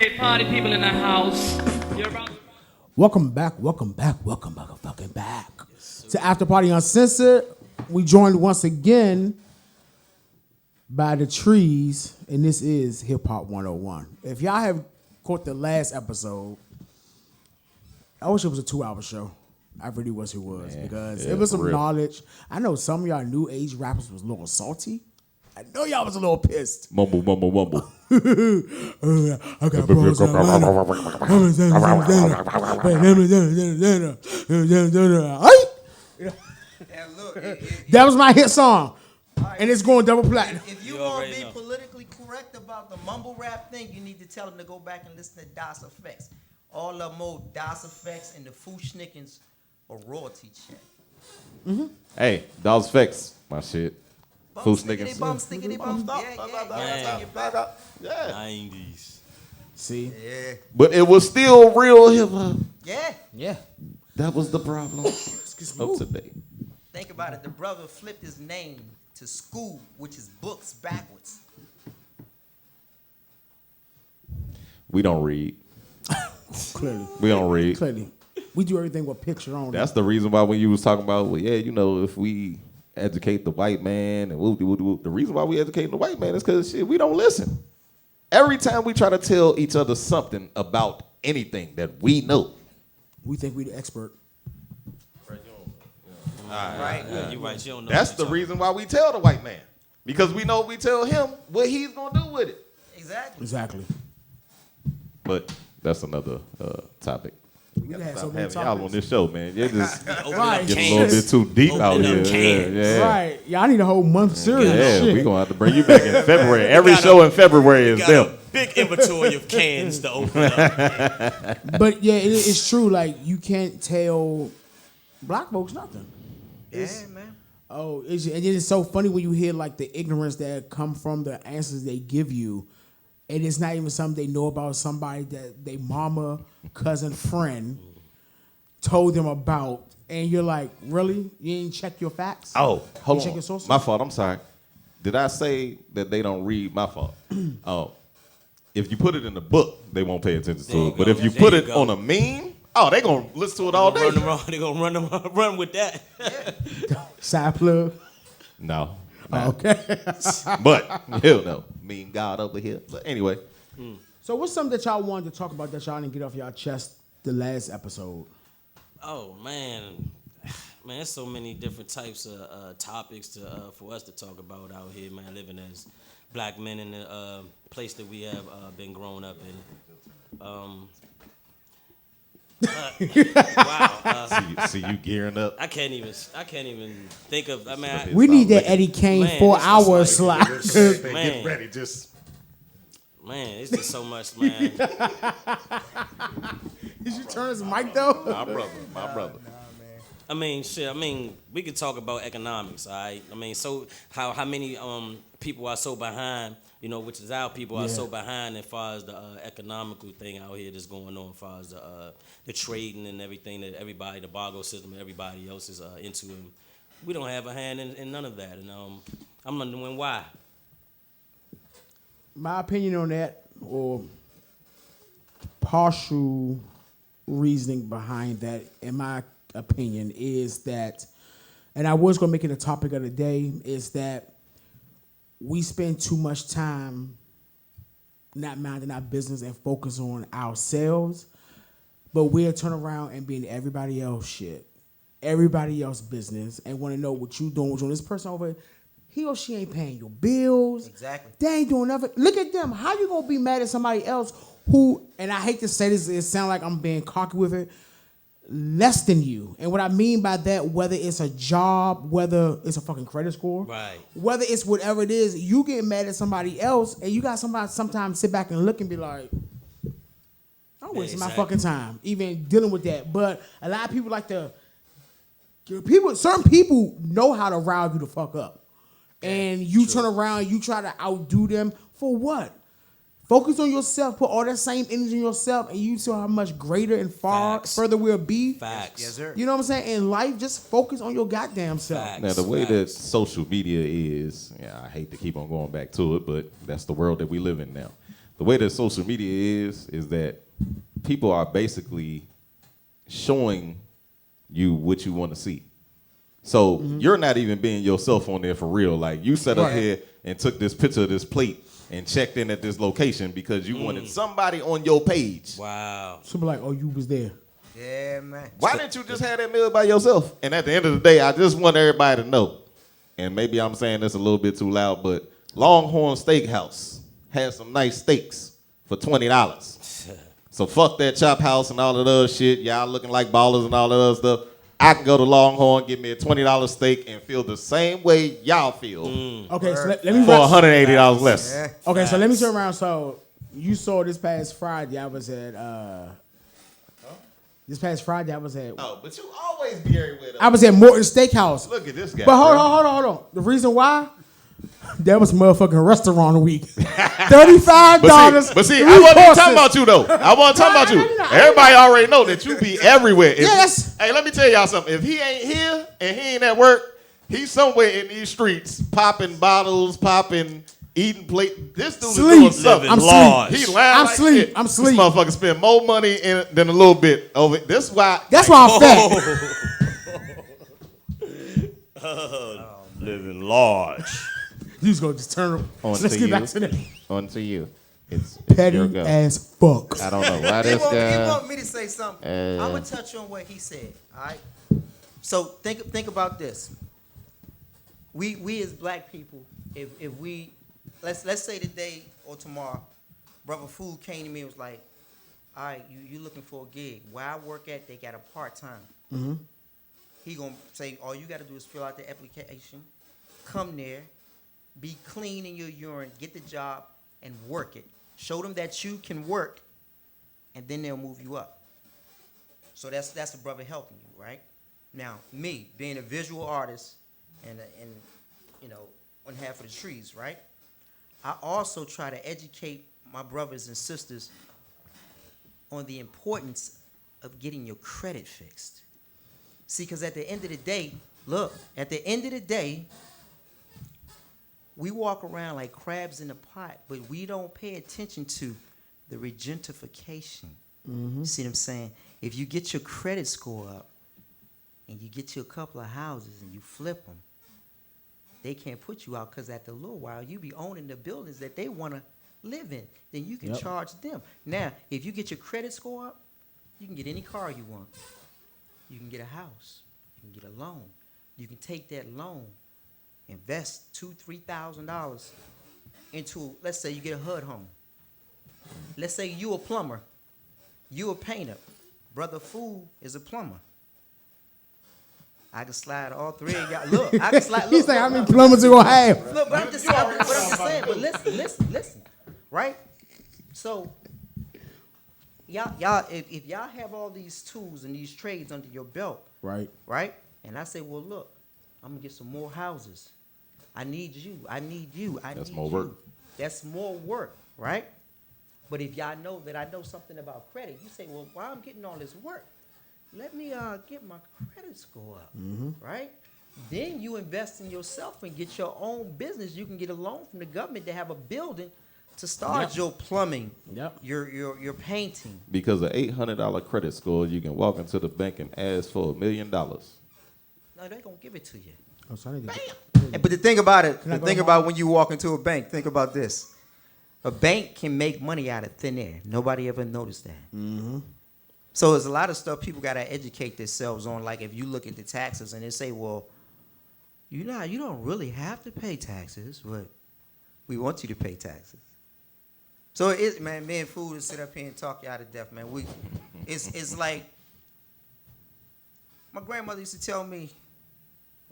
Hey, party people in the house, you're about. Welcome back to After Party Uncensored. We joined once again by the Trees, and this is Hip Hop 101. If y'all have caught the last episode, I wish it was a 2-hour show. I really wish it was, because it was some knowledge. I know some of y'all new age rappers was a little salty. I know y'all was a little pissed. Mumble, mumble, mumble. I got balls on That was my hit song, and it's going double platinum. If you want to be politically correct about the mumble rap thing, you need to tell them to go back and listen to Das Effects. All of them old Das Effects and the Fushnickens or royalty check. Mm-hmm. Hey, Das Effects, my shit. Fushnickens. Yeah. 90s. See? Yeah. But it was still real hip hop. Yeah. Yeah. That was the problem of today. Think about it. The brother flipped his name to school, which is books backwards. We don't read. Clearly. We don't read. Clearly. We do everything with picture on. That's the reason why when you was talking about, well, yeah, you know, if we educate the white man and the reason why we educate the white man is because shit, we don't listen. Every time we try to tell each other something about anything that we know, we think we the expert. Right. Yeah, you're right. You don't know. That's the reason why we tell the white man. Because we know if we tell him what he's gonna do with it. Exactly. But that's another topic. We gotta Stop so many having y'all on this show, man. You're just Right. getting a little bit too deep out here. Yeah. Right. Yeah, I need a whole month series. Yeah, Shit. we're gonna have to bring you back in February. Every show in February is them. Big inventory of cans to open up. But yeah, it's true. Like you can't tell black folks nothing. Yeah, man. Oh, and then it's so funny when you hear like the ignorance that come from the answers they give you, and it's not even something they know about. Somebody that they mama, cousin, friend told them about, and you're like, really? You ain't check your facts? Oh, hold check on. your sources? My fault. I'm sorry. Did I say that they don't read? My fault. Oh, if you put it in the book, they won't pay attention to it. But if you put it on a meme, oh, they gonna listen to it all day. They gonna run with that. Side plug. No. Okay. But hell no. Mean God over here. But anyway. So what's something that y'all wanted to talk about that y'all didn't get off y'all chest the last episode? Oh man, there's so many different types of topics for us to talk about out here, man. Living as black men in the place that we have been growing up in. Wow. See you gearing up. I can't even think of. I mean, We need that Eddie Kane 4-hour slot. Get ready, just. Man, it's just so much, man. Did you turn his mic though? My brother. I mean, shit. I mean, we could talk about economics, all right? I mean, so how many people are so behind, you know, which is our people are so behind as far as the economical thing out here that's going on, as far as the trading and everything that everybody, the bargo system, everybody else is into, and we don't have a hand in none of that, and I'm wondering why. My opinion on that, or partial reasoning behind that, in my opinion, is that, and I was going to make it a topic of the day, is that we spend too much time not minding our business and focus on ourselves, but we'll turn around and be in everybody else shit, everybody else business, and want to know what you doing. This person over, he or she ain't paying your bills. Exactly. They ain't doing nothing. Look at them. How you gonna be mad at somebody else who, and I hate to say this, it sounds like I'm being cocky with it, less than you. And what I mean by that, whether it's a job, whether it's a fucking credit score, right, whether it's whatever it is, you get mad at somebody else, and you got somebody sometimes sit back and look and be like, I'm wasting my fucking time even dealing with that. But a lot of people like to, certain people know how to rile you the fuck up. And you turn around, you try to outdo them for what? Focus on yourself, put all that same energy in yourself, and you see how much greater and further we'll be. Facts. Yes, sir. You know what I'm saying? In life, just focus on your goddamn self. Facts. Now, the way that social media is, I hate to keep on going back to it, but that's the world that we live in now. The way that social media is that people are basically showing you what you want to see. So you're not even being yourself on there for real. Like you sat up here and took this picture of this plate and checked in at this location because you wanted somebody on your page. Wow. So be like, oh, you was there. Yeah, man. Why didn't you just have that meal by yourself? And at the end of the day, I just want everybody to know, and maybe I'm saying this a little bit too loud, but Longhorn Steakhouse has some nice steaks for $20. So fuck that Chop House and all of the other shit. Y'all looking like ballers and all of that other stuff. I can go to Longhorn, get me a $20 steak, and feel the same way y'all feel. Okay, so let me for $180 less. Yeah. Okay, so let me turn around. So you saw this past Friday, I was at Oh, but you always be everywhere. I was at Morton Steakhouse. Look at this guy. But hold on. The reason why? That was motherfucking restaurant week. $35. But see, I wasn't talking about you though. I wasn't talking about you. Everybody already know that you be everywhere. Yes. Hey, let me tell y'all something. If he ain't here and he ain't at work, he's somewhere in these streets popping bottles, popping eating plate. This dude Sleep. is doing something. I'm Large. sleep. He lying I'm like sleep. shit. I'm sleep. This motherfucker spend more money in than a little bit over. This why. That's why I'm fat. Living large. You just gonna just turn them. Let's get back to that. On to you. It's Petty your go. as fuck. I don't know why He this want guy. me to say something. I'm gonna touch on what he said. All right. So think about this. We as black people, if we let's say today or tomorrow, Brother Food came to me and was like, all right, you looking for a gig. Where I work at, they got a part-time. Mm-hmm. He gonna say, all you gotta do is fill out the application, come there, be clean in your urine, get the job, and work it. Show them that you can work, and then they'll move you up. So that's a brother helping you, right? Now, me being a visual artist and on half of the trees, right? I also try to educate my brothers and sisters on the importance of getting your credit fixed. See, because at the end of the day, we walk around like crabs in a pot, but we don't pay attention to the regentification. Mm-hmm. See what I'm saying? If you get your credit score up and you get you a couple of houses and you flip them, they can't put you out because after a little while, you be owning the buildings that they want to live in. Then you can charge them. Now, if you get your credit score up, you can get any car you want. You can get a house. You can get a loan. You can take that loan, invest $2,000-$3,000 into, let's say you get a HUD home. Let's say you a plumber. You a painter. Brother Fool is a plumber. I can slide all three of y'all. Look, I can slide. Look, He's like, how many plumbers you gonna have? Look, but I'm just saying. But listen, right? So, y'all, if y'all have all these tools and these trades under your belt, right? And I say, well, look, I'm gonna get some more houses. I need you. That's more work. That's more work, right? But if y'all know that I know something about credit, you say, well, while I'm getting all this work, let me get my credit score up, right? Then you invest in yourself and get your own business. You can get a loan from the government to have a building to start your plumbing, your painting. Because of $800 credit score, you can walk into the bank and ask for $1 million. No, they're gonna give it to you. Oh, sorry. Bam! But the thing about it, when you walk into a bank, think about this. A bank can make money out of thin air. Nobody ever noticed that. Mm-hmm. So there's a lot of stuff people got to educate themselves on. Like if you look at the taxes and they say, well, you don't really have to pay taxes, but we want you to pay taxes. So it is, man, me and Food to sit up here and talk you out of death, man. It's like, my grandmother used to tell me,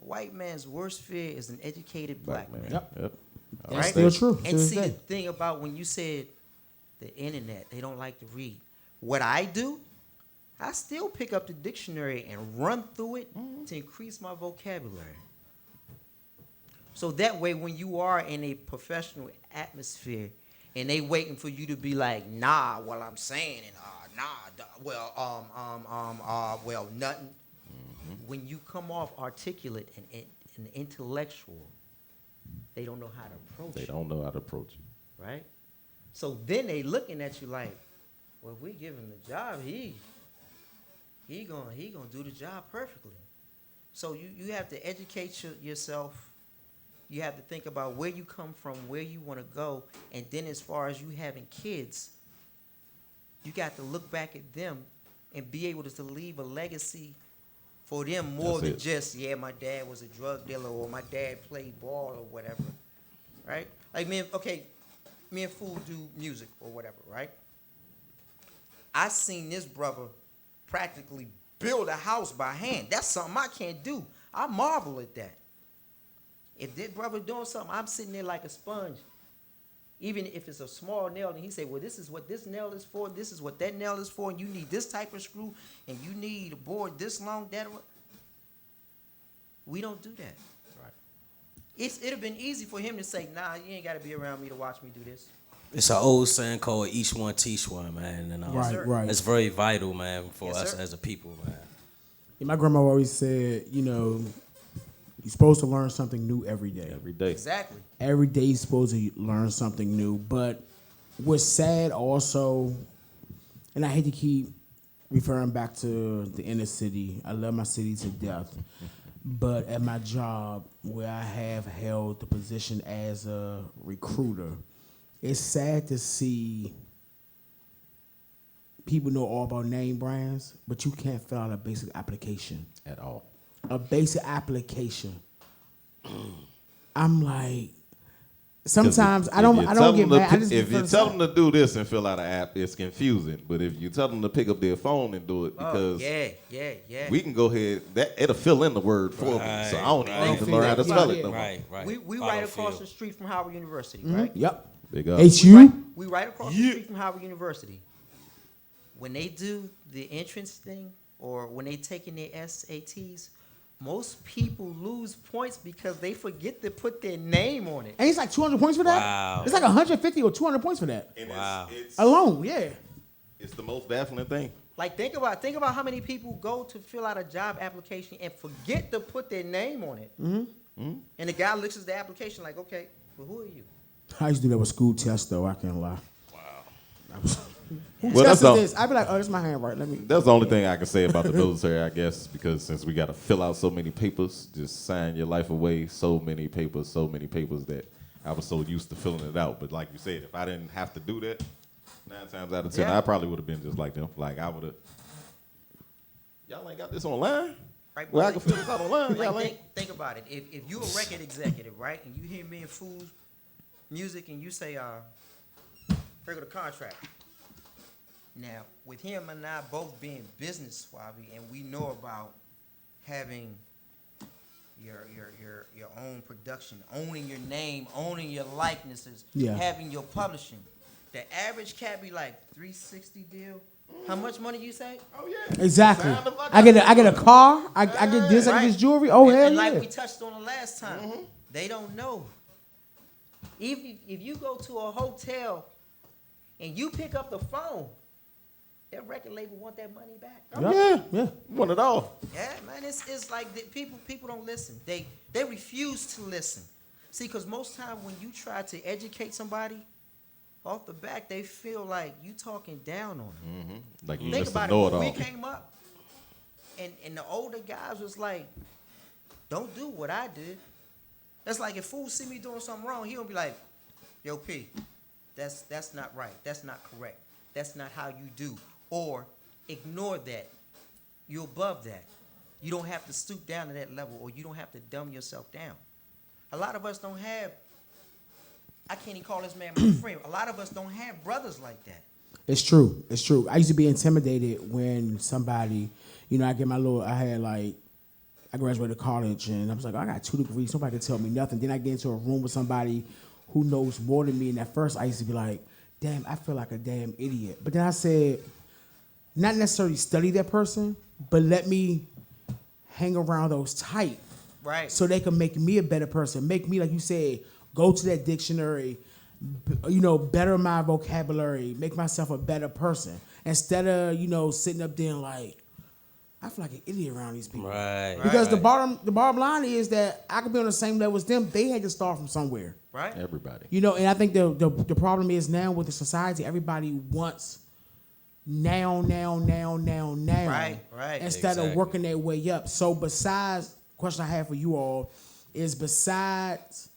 a white man's worst fear is an educated black man. Yep. Right? Still true. And see the thing about when you said the internet, they don't like to read. What I do, I still pick up the dictionary and run through it to increase my vocabulary. So that way, when you are in a professional atmosphere and they waiting for you to be like, nah, well, I'm saying, and well, nothing. When you come off articulate and intellectual, they don't know how to approach you. They don't know how to approach you. Right? So then they looking at you like, well, if we give him the job, he gonna do the job perfectly. So you have to educate yourself. You have to think about where you come from, where you want to go, and then as far as you having kids, you got to look back at them and be able to leave a legacy for them more than just, my dad was a drug dealer or my dad played ball or whatever, right? Like me and Fool do music or whatever, right? I seen this brother practically build a house by hand. That's something I can't do. I marvel at that. If that brother doing something, I'm sitting there like a sponge. Even if it's a small nail, and he say, well, this is what this nail is for, this is what that nail is for, and you need this type of screw, and you need a board this long, that. We don't do that. Right. It'd have been easy for him to say, nah, you ain't got to be around me to watch me do this. It's an old saying called each one teach one, man. And right. It's very vital, man, for us as a people, man. Yeah, my grandma always said, You're supposed to learn something new every day. Every day. Exactly. Every day you're supposed to learn something new. But what's sad also, and I hate to keep referring back to the inner city. I love my city to death. But at my job, where I have held the position as a recruiter, it's sad to see people know all about name brands, but you can't fill out a basic application. At all. A basic application. I'm like, sometimes I don't get mad. If you tell them to do this and fill out an app, it's confusing. But if you tell them to pick up their phone and do it, because we can go ahead, it'll fill in the word for me. So I don't even learn how to spell it no more. Right. We right across the street from Howard University, right? Yep. Big up. HU? We right across the street from Howard University. When they do the entrance thing, or when they take in their SATs, most people lose points because they forget to put their name on it. And it's like 200 points for that? Wow. It's like 150 or 200 points for that. And it's alone, yeah. It's the most baffling thing. Like think about how many people go to fill out a job application and forget to put their name on it. Mm-hmm. And the guy looks at the application like, okay, well, who are you? I used to do that with school tests, though. I can't lie. Wow. Who Well, tested that's this? I'd be like, oh, that's my handwriting. Let me. That's the only thing I can say about the military, I guess, because since we got to fill out so many papers, just sign your life away, so many papers that I was so used to filling it out. But like you said, if I didn't have to do that, 9 times out of 10, I probably would have been just like them. Like I would have. Y'all ain't got this online? Right, well, I can fill this out online. Like, think about it. If you're a record executive, right, and you hear me and Fool's music, and you say, here go the contract. Now, with him and I both being business savvy, and we know about having your own production, owning your name, owning your likenesses, having your publishing. The average cat be like $360 deal. How much money you say? Oh yeah. Exactly. I get a car. I get this. I get this jewelry. Oh hell and yeah. like we touched on the last time, they don't know. If you go to a hotel and you pick up the phone, that record label want that money back. Yeah. Want it all. Yeah, man. It's like people don't listen. They refuse to listen. See, because most time when you try to educate somebody, off the back they feel like you talking down on them. Like you think just about know it. it When all. we came up, and the older guys was like, "Don't do what I did." That's like if Fool see me doing something wrong, he gonna be like, "Yo, P, that's not right. That's not correct. That's not how you do." Or ignore that. You're above that. You don't have to stoop down to that level, or you don't have to dumb yourself down. A lot of us don't have, I can't even call this man my friend. A lot of us don't have brothers like that. It's true. It's true. I used to be intimidated when somebody, I graduated college and I was like, I got 2 degrees. Nobody can tell me nothing. Then I get into a room with somebody who knows more than me. And at first I used to be like, damn, I feel like a damn idiot. But then I said, not necessarily study that person, but let me hang around those tight. Right. So they can make me a better person. Make me, like you said, go to that dictionary, better my vocabulary, make myself a better person. Instead of, sitting up there and like, I feel like an idiot around these people. Right. Because the bottom line is that I could be on the same level as them. They had to start from somewhere. Right. Everybody. And I think the problem is now with the society, everybody wants now. Right. Instead of working their way up. So besides, question I have for you all is besides,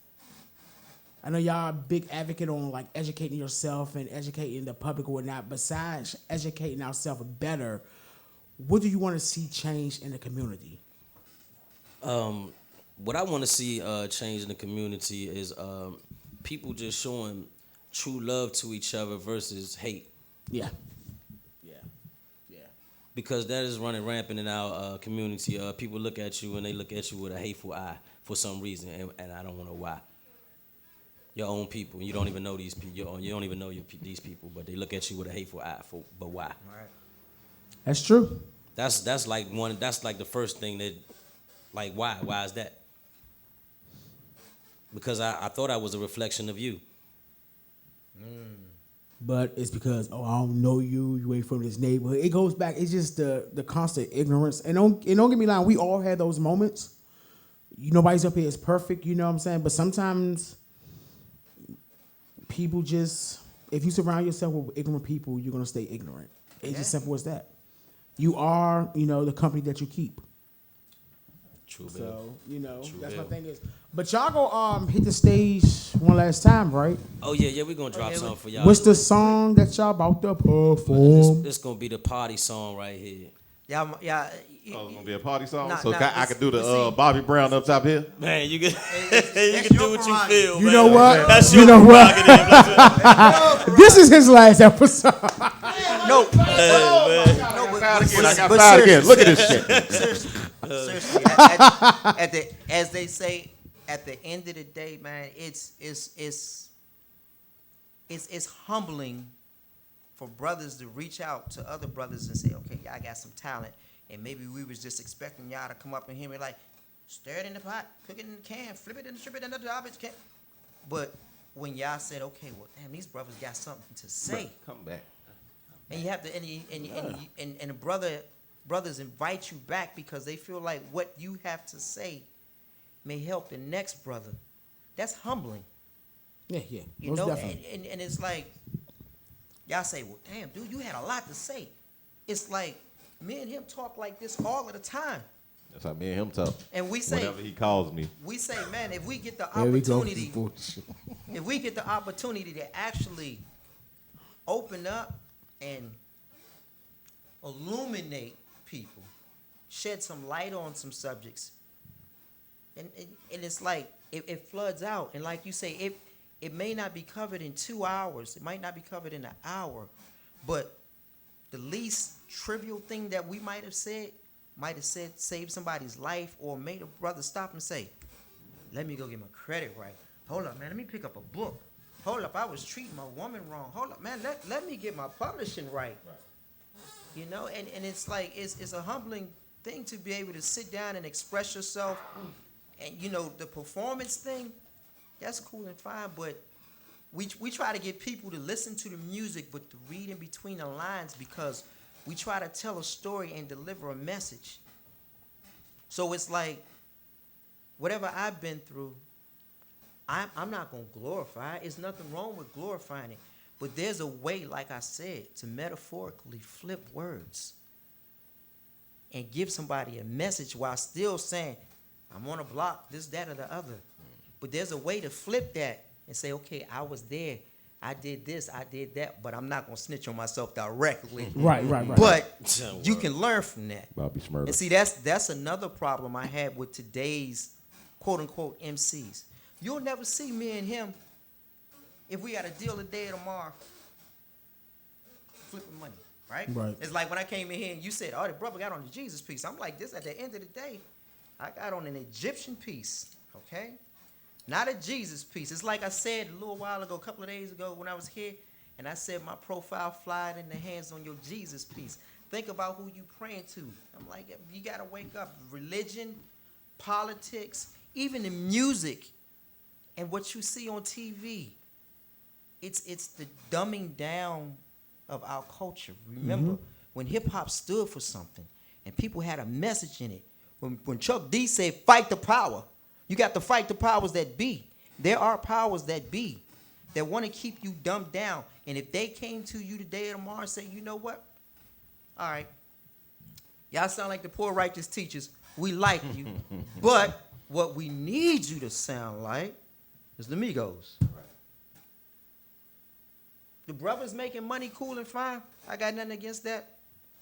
I know y'all a big advocate on like educating yourself and educating the public or whatnot. Besides educating ourselves better, what do you want to see change in the community? What I want to see change in the community is people just showing true love to each other versus hate. Yeah. Because that is running rampant in our community. People look at you and they look at you with a hateful eye for some reason, and I don't know why. Your own people, you don't even know these people. You don't even know these people, but they look at you with a hateful eye. But why? Right. That's true. That's like one. That's like the first thing that, like, why? Why is that? Because I thought I was a reflection of you. But it's because, I don't know you. You ain't from this neighborhood. It goes back. It's just the constant ignorance. And don't get me wrong. We all had those moments. nobody's up here is perfect, you know what I'm saying? But sometimes people just, if you surround yourself with ignorant people, you're going to stay ignorant. It's as simple as that. You are, the company that you keep. True, so, that's Bill. my thing is. But y'all go hit the stage one last time, right? Oh, yeah, we're going to drop something for y'all. What's the song that y'all about to perform? This going to be the party song right here. Yeah. It's gonna be a party song, Nah, I can do the Bobby Brown up top here. Man, you can do what you feel. You know what? That's you your know what? This is his last episode. No, I got fired again. Look at this shit. Seriously, as they say, at the end of the day, man, it's humbling for brothers to reach out to other brothers and say, okay, y'all got some talent, and maybe we was just expecting y'all to come up in here and like, stir it in the pot, cook it in the can, flip it and strip it in the garbage can. But when y'all said, okay, well, damn, these brothers got something to say. Come back. And you have to, and the brothers invite you back because they feel like what you have to say may help the next brother. That's humbling. Yeah. You know, and it's like, y'all say, well, damn, dude, you had a lot to say. It's like, me and him talk like this all of the time. That's how me and him talk. And we say, whenever he calls me. We say, man, if we get the opportunity, to actually open up and illuminate people, shed some light on some subjects, and it's like, it floods out. And like you say, it may not be covered in 2 hours. It might not be covered in an hour. But the least trivial thing that we might have said saved somebody's life or made a brother stop and say, let me go get my credit right. Hold up, man. Let me pick up a book. Hold up, I was treating my woman wrong. Hold up, man. Let me get my publishing right. You know, and it's like, it's a humbling thing to be able to sit down and express yourself. And, the performance thing, that's cool and fine, but we try to get people to listen to the music, but to read in between the lines because we try to tell a story and deliver a message. So it's like, whatever I've been through, I'm not going to glorify it. There's nothing wrong with glorifying it. But there's a way, like I said, to metaphorically flip words and give somebody a message while still saying, I'm on a block, this, that, or the other. But there's a way to flip that and say, okay, I was there. I did this, I did that, but I'm not going to snitch on myself directly. Right. But you can learn from that. Bobby Smurder. And see, that's another problem I had with today's quote-unquote MCs. You'll never see me and him, if we got a deal today or tomorrow, flipping money, right? It's like when I came in here and you said, oh, the brother got on the Jesus piece. I'm like, this at the end of the day, I got on an Egyptian piece, okay? Not a Jesus piece. It's like I said a little while ago, a couple of days ago when I was here, and I said my profile fly in the hands on your Jesus piece. Think about who you praying to. I'm like, you got to wake up. Religion, politics, even the music and what you see on TV. It's the dumbing down of our culture. Remember, when hip-hop stood for something and people had a message in it, when Chuck D said, fight the power, you got to fight the powers that be. There are powers that be that want to keep you dumbed down. And if they came to you today or tomorrow and say, you know what? All right, y'all sound like the poor righteous teachers. We like you. But what we need you to sound like is the Migos. The brothers making money cool and fine. I got nothing against that.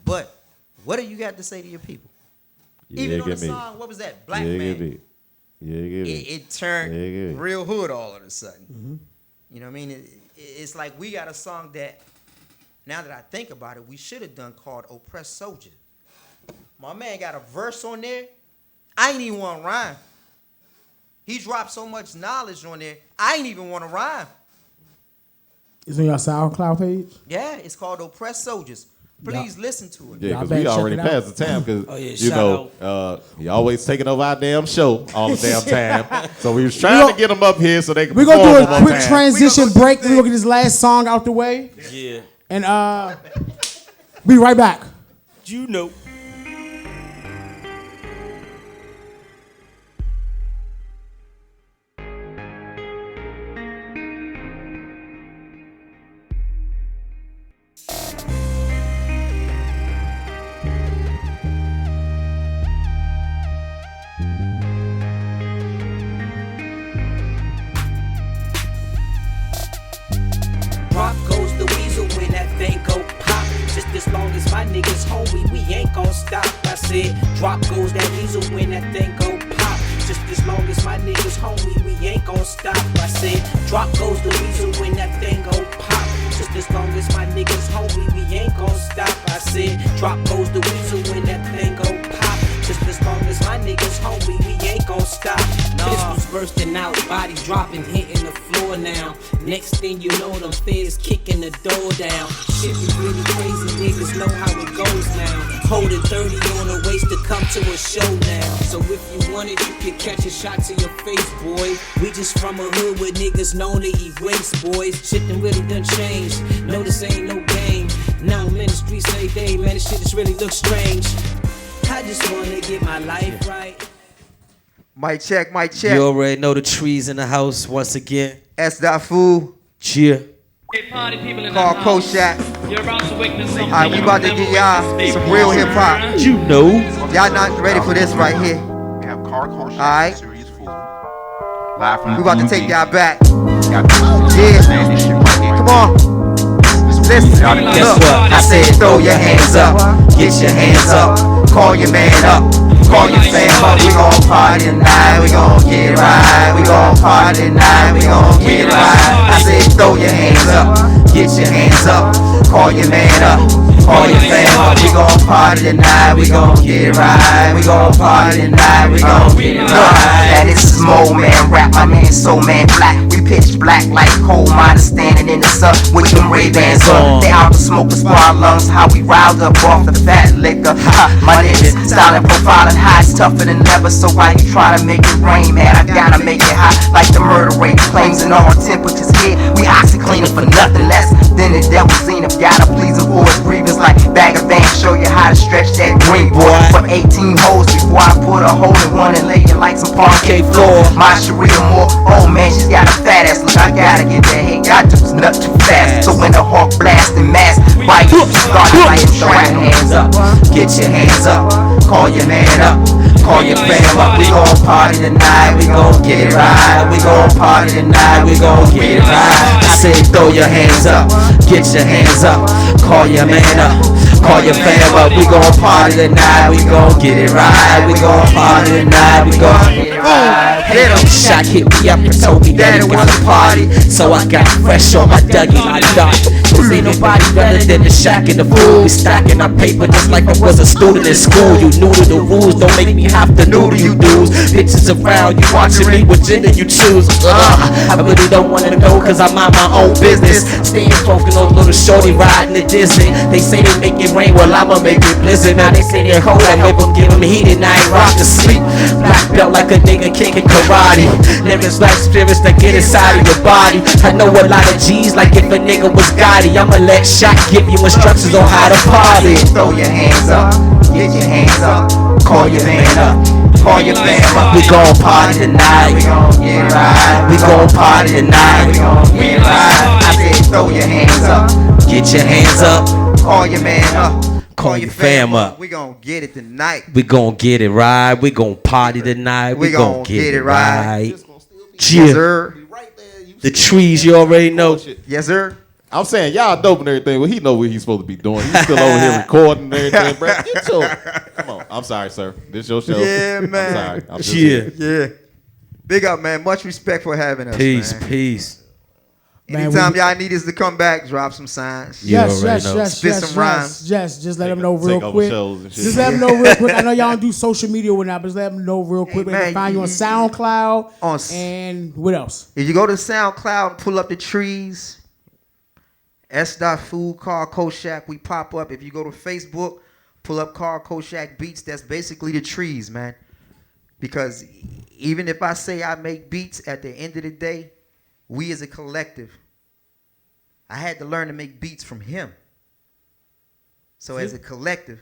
But what do you got to say to your people? Yeah, even on the song, what was that? Black Man. It turned real hood all of a sudden. You know what I mean? It's like we got a song that, now that I think about it, we should have done called Oppressed Soldier. My man got a verse on there. I ain't even want to rhyme. He dropped so much knowledge on there, I ain't even want to rhyme. It's on your SoundCloud page? Yeah, it's called Oppressed Soldiers. Please listen to it. Yeah, because we already passed the time. Because he always taking over our damn show all the damn time. So we was trying to get them up here so they can. We're gonna do a quick transition break. We're gonna get this last song out the way. Yeah. And be right back. You know. as long as my niggas homie, we ain't gon' stop. I said, drop goes that weasel when that thing go pop. Just as long as my niggas homie, we ain't gon' stop. I said, drop goes the weasel when that thing go pop. Just as long as my niggas homie, we ain't gon' stop. I said, drop goes the weasel when that thing go pop. Just as long as my niggas homie, we ain't gon' stop. Pistols bursting out, body dropping, hitting the floor now. Next thing you know, them feds kicking the door down. Shit be really crazy, niggas know how it goes now. Holding 30 on the waist to come to a show now. So if you want it, you can catch a shot to your face, boy. We just from a hood where niggas known to erase, boys. Shit done really done changed. No, this ain't no game. Now I'm in the streets every day, man, this shit just really looks strange. I just wanna get my life right. Mic check, mic check. You already know the trees in the house once again. S.Food. Cheer. Hey, party people in Call the house. Koshat. You're about to witness something. Alright, we about to get y'all some real hip hop. You know. Y'all not ready for this right here. We have Car Koshat Alright. Series 4. Live from We the about to DMV. take y'all back. Yeah. This shit right here. Come on. Listen, Guess look, what? I said throw your hands up, get your hands up, call your man up, call your fam up. We gon' party tonight, we gon' get right. We gon' party tonight, we gon' get right. I said throw your hands up, get your hands up, call your man up, call your fam up. We gon' party tonight, we gon' get right. We gon' party tonight, we gon' get right. Now this is Mo Man Rap, my name Soul Man Black. We pitch black like coal miners standing in the sun with them Ray-Bans on. They out to smoke with squad lungs, how we riled up off the fat liquor. My niggas styling, profiling, high, tougher than ever. So why you try to make it rain, man? I gotta make it hot like the murder rate claims and all temperatures here. We oxycleaning for nothing less than the devil's zenith. Gotta please avoid grievance like bag of bangs. Show you how to stretch that green boy for 18 holes before I put a hole in one and lay it like some parquet floor. My Sharia Moore, oh man, she's got a fat ass. Look, I gotta get that hit. Y'all dudes nut too fast. So when the hawk blasting mass, bite you start fighting, throw your hands up, get your hands up, call your man up, call your fam up. We gon' party tonight, we gon' get it right. We gon' party tonight, we gon' get it right. I said throw your hands up, get your hands up, call your man up, call your fam up. We gon' party tonight, we gon' get it right. We gon' party tonight, we gon' get it right. Shot hit me up and told me that he wanna party, so I got fresh on my Dougie like Doc. Cause ain't nobody better than the Shack and the fool. We stacking our paper just like I was a student in school. You new to the rules, don't make me have to new to you dudes. Bitches around, you watching me, what gender you choose. I really don't wanna know cause I mind my own business. Staying focused on little shorty riding the Disney. They say they make it rain, well I'ma make it blizzard. Now they say they're cold, I hope I'm giving them heat and I ain't rock to sleep. Black belt like a nigga kicking karate. Lyrics like spirits that get inside of your body. I know a lot of G's like if a nigga was Gotti. I'ma let Shaq give you instructions on how to party. Throw your hands up, get your hands up, call your man up, call your fam up. We gon' party tonight, we gon' get right. we gon' party tonight, We gon' get right. I said throw your hands up, get your hands up, call your man up, call your fam up. We gon' get it tonight. We gon' get it right, we gon' party tonight, we gon' get it right. Cheer. Sir. The trees you already know. Yes, sir. I'm saying y'all dope and everything, but he know what he's supposed to be doing. He's still over here recording and everything, bro. Get your, come on. I'm sorry, sir. This your show. Yeah, man. I'm sorry. I'm just Cheer. Yeah. Big up, man. Much respect for having us. Peace, man. peace. Anytime y'all need us to come back, drop some signs. Yes, already yes, know. yes, Spit yes, some rhymes. yes. Just let them know take real over quick. shows and shit. Just let them know real quick. I know y'all don't do social media or not, but just let them know real quick. They man, can find you on you- SoundCloud and what else? If you go to SoundCloud, pull up the trees. S.Food, Carl Koshat, we pop up. If you go to Facebook, pull up Carl Koshat Beats. That's basically the trees, man. Because even if I say I make beats, at the end of the day, we as a collective, I had to learn to make beats from him. So as a collective,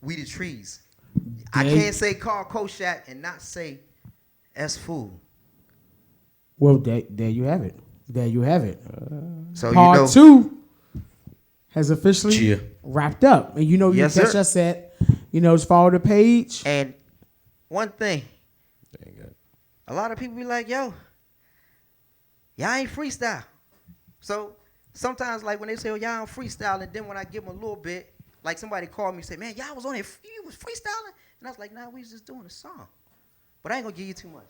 we the trees. I can't say Carl Koshat and not say S.Food. Well, there you have it. There you have it. So Part 2 has officially wrapped up. And you know you Yes, can catch sir. us at, just follow the page. And one thing, a lot of people be like, yo, y'all ain't freestyle. So sometimes like when they say, oh, y'all freestyling, then when I give them a little bit, like somebody called me and said, man, y'all was on it, you was freestyling? And I was like, nah, we was just doing a song. But I ain't gonna give you too much.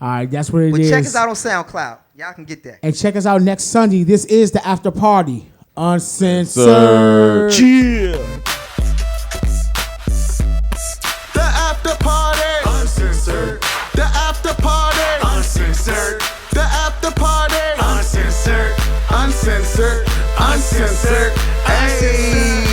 All right, that's what it is. But check us out on SoundCloud. Y'all can get that. And check us out next Sunday. This is the after party. Uncensored. Yeah. The after party. Uncensored. The after party. Uncensored. The after party. Uncensored. Uncensored. Uncensored. Hey.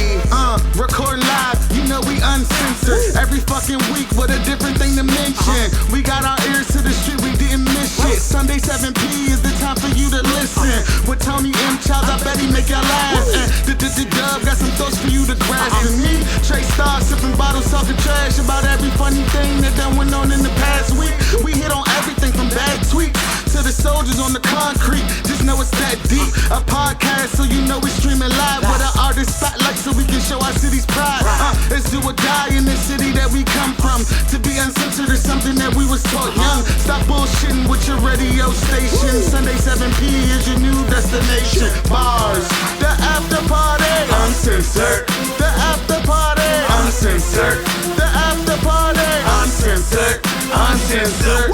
Record live. You know we uncensored. Every fucking week with a different thing to mention. We got our ears to the street. We didn't miss shit. Sunday 7 p is the time for you to listen. With Tony M. Childs, I bet he make y'all laugh. And the dub got some thoughts for you to grasp. And me, Trey Star, sipping bottles, talking trash about every funny thing that done went on in the past week. We hit on everything from bad tweets to the soldiers on the concrete. Just know it's that deep. A podcast, so you know we streaming live with an artist spotlight, so we can show our city's pride. It's do or die in the city that we come from. To be uncensored is something that we was taught young. Stop bullshitting with your radio station. Sunday 7 p is your new destination. Bars, the after party, uncensored. The after party, uncensored. The after party, uncensored. Uncensored.